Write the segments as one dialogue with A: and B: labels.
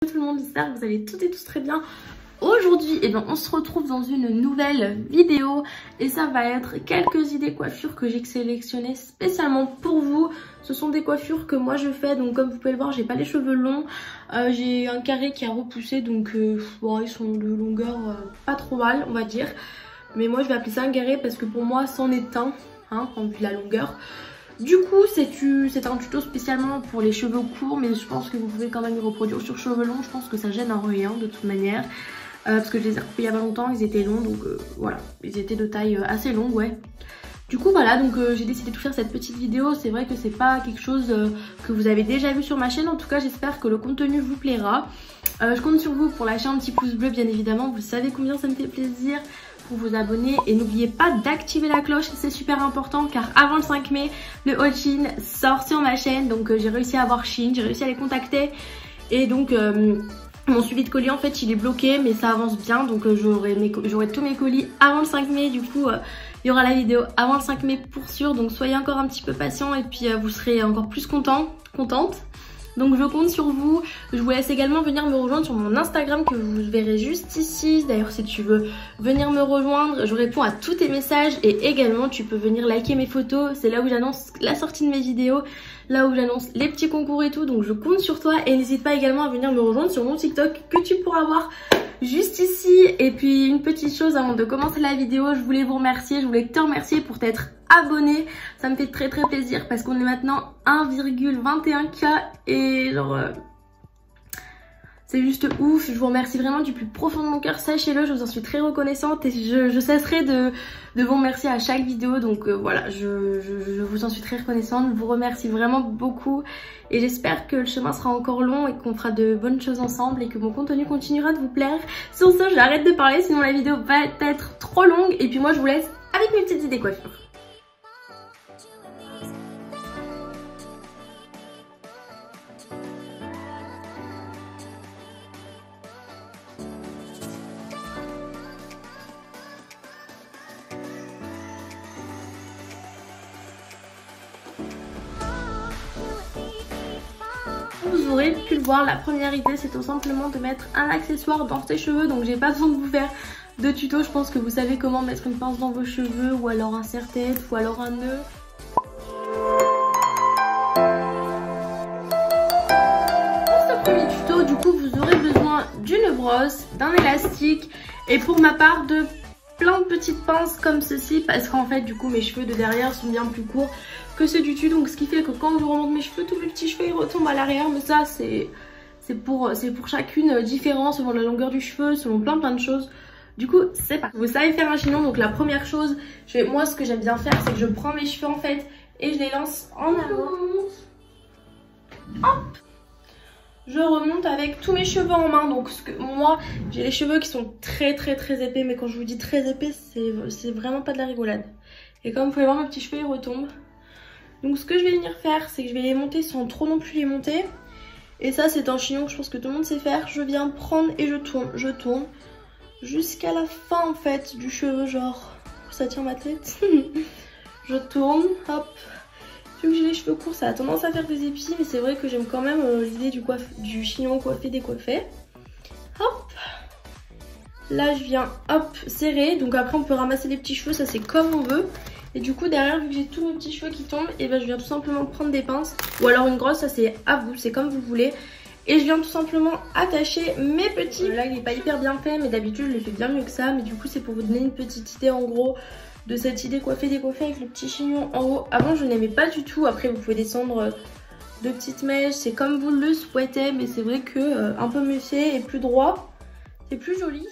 A: Tout le monde, j'espère que vous allez toutes et tous très bien. Aujourd'hui, on se retrouve dans une nouvelle vidéo et ça va être quelques idées coiffures que j'ai sélectionnées spécialement pour vous. Ce sont des coiffures que moi je fais, donc comme vous pouvez le voir, j'ai pas les cheveux longs. J'ai un carré qui a repoussé, donc bon, ils sont de longueur pas trop mal, on va dire. Mais moi je vais appeler ça un carré parce que pour moi c'en est un, hein, en vue de la longueur. Du coup c'est un tuto spécialement pour les cheveux courts, mais je pense que vous pouvez quand même le reproduire sur cheveux longs. Je pense que ça gêne en rien de toute manière, parce que je les ai recoupés il y a pas longtemps, ils étaient longs, donc voilà, ils étaient de taille assez longue, ouais. Du coup voilà, donc j'ai décidé de faire cette petite vidéo. C'est vrai que c'est pas quelque chose que vous avez déjà vu sur ma chaîne, en tout cas j'espère que le contenu vous plaira. Je compte sur vous pour lâcher un petit pouce bleu bien évidemment, vous savez combien ça me fait plaisir, pour vous abonner et n'oubliez pas d'activer la cloche, c'est super important car avant le 5 mai, le haul Shein sort sur ma chaîne, donc j'ai réussi à avoir Shein, j'ai réussi à les contacter et donc mon suivi de colis en fait il est bloqué mais ça avance bien, donc j'aurai tous mes colis avant le 5 mai, du coup il y aura la vidéo avant le 5 mai pour sûr, donc soyez encore un petit peu patient et puis vous serez encore plus contente. Donc je compte sur vous. Je vous laisse également venir me rejoindre sur mon Instagram que vous verrez juste ici. D'ailleurs si tu veux venir me rejoindre, je réponds à tous tes messages et également tu peux venir liker mes photos. C'est là où j'annonce la sortie de mes vidéos, là où j'annonce les petits concours et tout. Donc je compte sur toi et n'hésite pas également à venir me rejoindre sur mon TikTok que tu pourras voir juste ici. Et puis une petite chose avant de commencer la vidéo, je voulais vous remercier, je voulais te remercier pour t'être abonné. Ça me fait très plaisir parce qu'on est maintenant 1,21K et genre c'est juste ouf. Je vous remercie vraiment du plus profond de mon cœur, sachez-le, je vous en suis très reconnaissante et je cesserai de vous remercier à chaque vidéo. Donc voilà, je vous en suis très reconnaissante, je vous remercie vraiment beaucoup et j'espère que le chemin sera encore long et qu'on fera de bonnes choses ensemble et que mon contenu continuera de vous plaire. Sur ce, j'arrête de parler sinon la vidéo va être trop longue et puis moi je vous laisse avec mes petites idées coiffures. Vous aurez pu le voir, la première idée c'est tout simplement de mettre un accessoire dans ses cheveux, donc j'ai pas besoin de vous faire de tuto, je pense que vous savez comment mettre une pince dans vos cheveux ou alors un serre-tête ou alors un nœud. Pour ce premier tuto, du coup vous aurez besoin d'une brosse, d'un élastique et pour ma part de plein de petites pinces comme ceci, parce qu'en fait du coup mes cheveux de derrière sont bien plus courts que ceux du dessus, donc ce qui fait que quand je remonte mes cheveux, tous mes petits cheveux ils retombent à l'arrière, mais ça c'est pour chacune différent selon la longueur du cheveu, selon plein de choses. Du coup c'est parti. Vous savez faire un chignon, donc la première chose, moi ce que j'aime bien faire c'est que je prends mes cheveux en fait et je les lance en avant. Hop, je remonte avec tous mes cheveux en main. Donc moi j'ai les cheveux qui sont très épais, mais quand je vous dis très épais c'est vraiment pas de la rigolade. Et comme vous pouvez voir mes petits cheveux ils retombent. Donc ce que je vais venir faire c'est que je vais les monter sans trop non plus les monter. Et ça c'est un chignon que je pense que tout le monde sait faire. Je viens prendre et je tourne jusqu'à la fin en fait du cheveu, genre ça tient ma tête. Je tourne, hop. Vu que j'ai les cheveux courts ça a tendance à faire des épis, mais c'est vrai que j'aime quand même l'idée du chignon coiffé décoiffé. Hop. Là je viens hop serrer, donc après on peut ramasser les petits cheveux, ça c'est comme on veut. Et du coup derrière, vu que j'ai tous mes petits cheveux qui tombent, et ben je viens tout simplement prendre des pinces ou alors une grosse, ça c'est à vous, c'est comme vous voulez. Et je viens tout simplement attacher mes petits. Là il n'est pas hyper bien fait, mais d'habitude je le fais bien mieux que ça. Mais du coup c'est pour vous donner une petite idée en gros de cette idée coiffée décoiffée avec le petit chignon en haut. Avant je n'aimais pas du tout, après vous pouvez descendre de petites mèches, c'est comme vous le souhaitez. Mais c'est vrai que un peu mieux fait et plus droit, c'est plus joli.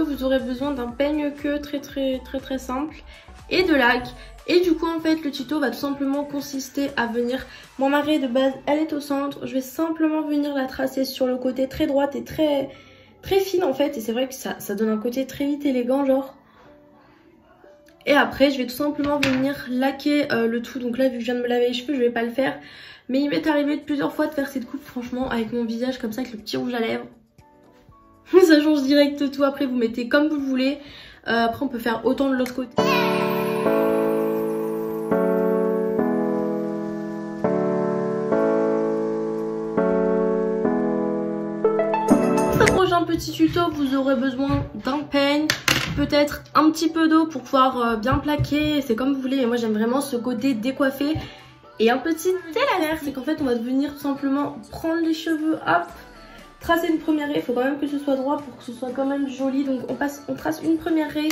A: Vous aurez besoin d'un peigne-queue très simple et de lac. Et du coup en fait le tuto va tout simplement consister à venir, moi ma raie de base elle est au centre, je vais simplement venir la tracer sur le côté très droite et très fine en fait, et c'est vrai que ça donne un côté très vite élégant genre. Et après je vais tout simplement venir laquer le tout. Donc là vu que je viens de me laver les cheveux je vais pas le faire, mais il m'est arrivé plusieurs fois de faire cette coupe franchement avec mon visage comme ça avec le petit rouge à lèvres. Ça change direct tout. Après vous mettez comme vous le voulez. Après on peut faire autant de l'autre côté. petit tuto, vous aurez besoin d'un peigne, peut-être un petit peu d'eau pour pouvoir bien plaquer, c'est comme vous voulez. Et moi j'aime vraiment ce côté décoiffé. Et un petit élastique, c'est qu'en fait on va venir tout simplement prendre les cheveux, hop, tracer une première raie. Il faut quand même que ce soit droit pour que ce soit quand même joli. Donc on trace une première raie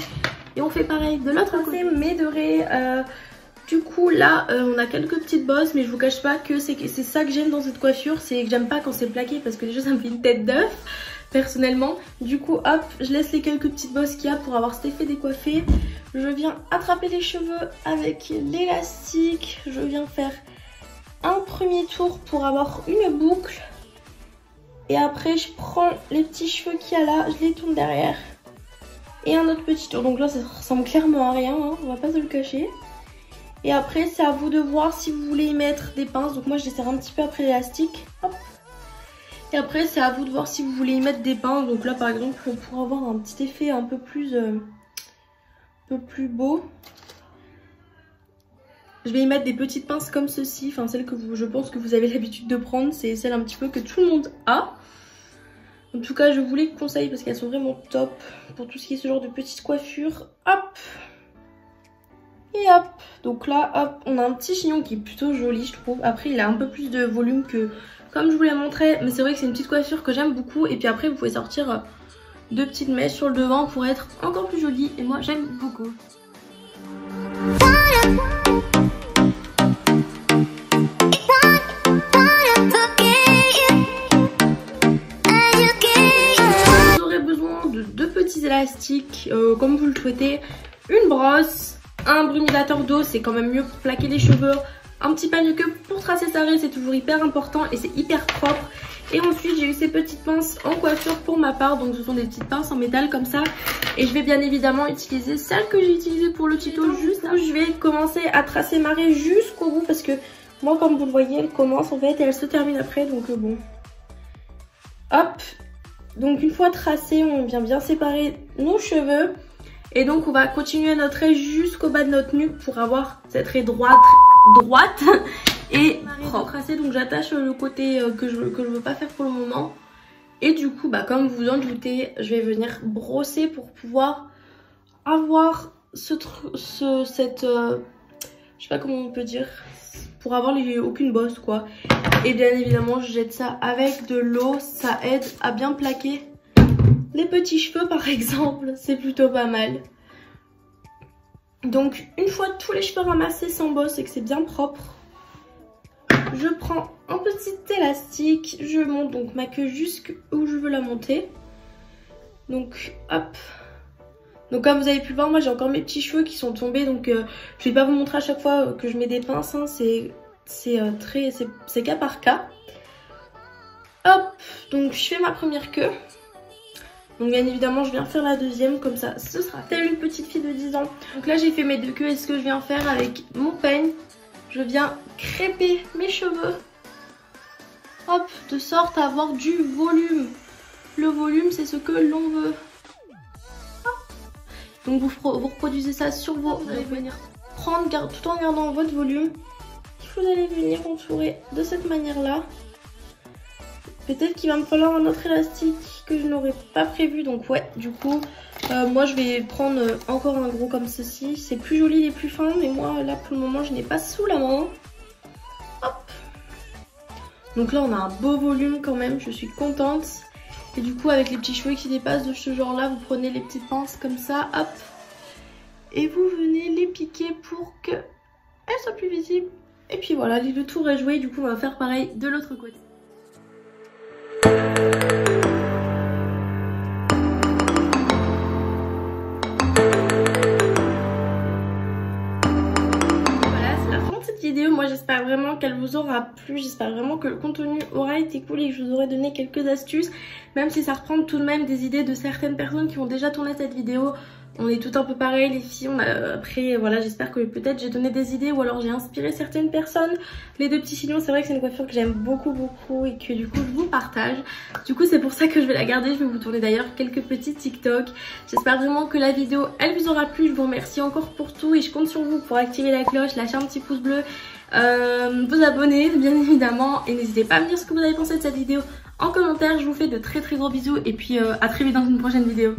A: et on fait pareil de l'autre côté, mais de raie. Du coup là on a quelques petites bosses, mais je vous cache pas que c'est ça que j'aime dans cette coiffure, c'est que j'aime pas quand c'est plaqué parce que déjà ça me fait une tête d'œuf personnellement. Du coup hop, je laisse les quelques petites bosses qu'il y a pour avoir cet effet décoiffé. Je viens attraper les cheveux avec l'élastique, je viens faire un premier tour pour avoir une boucle. Et après je prends les petits cheveux qu'il y a là, je les tourne derrière. Et un autre petit tour, donc là ça ressemble clairement à rien, hein, on va pas se le cacher. Et après c'est à vous de voir si vous voulez y mettre des pinces. Donc moi je les serre un petit peu après l'élastique. Hop. Et après c'est à vous de voir si vous voulez y mettre des pinces. Donc là par exemple pour avoir un petit effet un peu plus beau, je vais y mettre des petites pinces comme ceci. Enfin celles que je pense que vous avez l'habitude de prendre. C'est celles un petit peu que tout le monde a. En tout cas je vous les conseille parce qu'elles sont vraiment top pour tout ce qui est ce genre de petite coiffure. Hop. Et hop, donc là hop, on a un petit chignon qui est plutôt joli je trouve. Après il a un peu plus de volume que comme je vous l'ai montré, mais c'est vrai que c'est une petite coiffure que j'aime beaucoup. Et puis après vous pouvez sortir deux petites mèches sur le devant pour être encore plus jolie. Et moi j'aime beaucoup. Vous aurez besoin de deux petits élastiques comme vous le souhaitez, une brosse, un brumidateur d'eau, c'est quand même mieux pour plaquer les cheveux. Un petit panier que pour tracer sa raie, c'est toujours hyper important et c'est hyper propre. Et ensuite j'ai eu ces petites pinces en coiffure pour ma part. Donc ce sont des petites pinces en métal comme ça. Et je vais bien évidemment utiliser celle que j'ai utilisée pour le tuto juste là. Je vais commencer à tracer ma raie jusqu'au bout parce que moi comme vous le voyez elle commence en fait et elle se termine après. Donc bon. Hop. Donc une fois tracée, on vient bien séparer nos cheveux. Et donc on va continuer notre raie jusqu'au bas de notre nuque pour avoir cette raie droite et propre. Donc j'attache le côté que je veux pas faire pour le moment. Et du coup bah comme vous en doutez, je vais venir brosser pour pouvoir avoir je sais pas comment on peut dire, pour avoir aucune bosse quoi. Et bien évidemment je jette ça avec de l'eau, ça aide à bien plaquer les petits cheveux par exemple, c'est plutôt pas mal. Donc une fois tous les cheveux ramassés sans bosse et que c'est bien propre, je prends un petit élastique, je monte donc ma queue jusqu'où je veux la monter. Donc hop. Donc comme vous avez pu le voir, moi j'ai encore mes petits cheveux qui sont tombés, donc je vais pas vous montrer à chaque fois que je mets des pinces, hein, c'est cas par cas. Hop, donc je fais ma première queue. Donc bien évidemment je viens faire la deuxième, comme ça ce sera telle une petite fille de 10 ans. Donc là j'ai fait mes deux queues et ce que je viens faire avec mon peigne, je viens crêper mes cheveux. Hop, de sorte à avoir du volume. Le volume c'est ce que l'on veut. Hop. Donc vous reproduisez ça sur vos... Vous allez venir prendre tout en gardant votre volume. Vous allez venir entourer de cette manière là. Peut-être qu'il va me falloir un autre élastique que je n'aurais pas prévu. Donc ouais, du coup, moi je vais prendre encore un gros comme ceci. C'est plus joli et plus fin, mais moi là pour le moment je n'ai pas sous la main. Hop. Donc là on a un beau volume quand même, je suis contente. Et du coup avec les petits cheveux qui dépassent de ce genre là, vous prenez les petites pinces comme ça, hop. Et vous venez les piquer pour qu'elles soient plus visibles. Et puis voilà, le tour est joué, du coup on va faire pareil de l'autre côté. Moi j'espère vraiment qu'elle vous aura plu, j'espère vraiment que le contenu aura été cool et que je vous aurai donné quelques astuces, même si ça reprend tout de même des idées de certaines personnes qui ont déjà tourné cette vidéo. On est toutes un peu pareil les filles. Après voilà, j'espère que peut-être j'ai donné des idées ou alors j'ai inspiré certaines personnes. Les deux petits chignons, c'est vrai que c'est une coiffure que j'aime beaucoup et que du coup je vous partage. Du coup c'est pour ça que je vais la garder. Je vais vous tourner d'ailleurs quelques petits TikTok. J'espère vraiment que la vidéo elle vous aura plu. Je vous remercie encore pour tout et je compte sur vous pour activer la cloche, lâcher un petit pouce bleu, vous abonner bien évidemment et n'hésitez pas à me dire ce que vous avez pensé de cette vidéo en commentaire. Je vous fais de très gros bisous et puis à très vite dans une prochaine vidéo.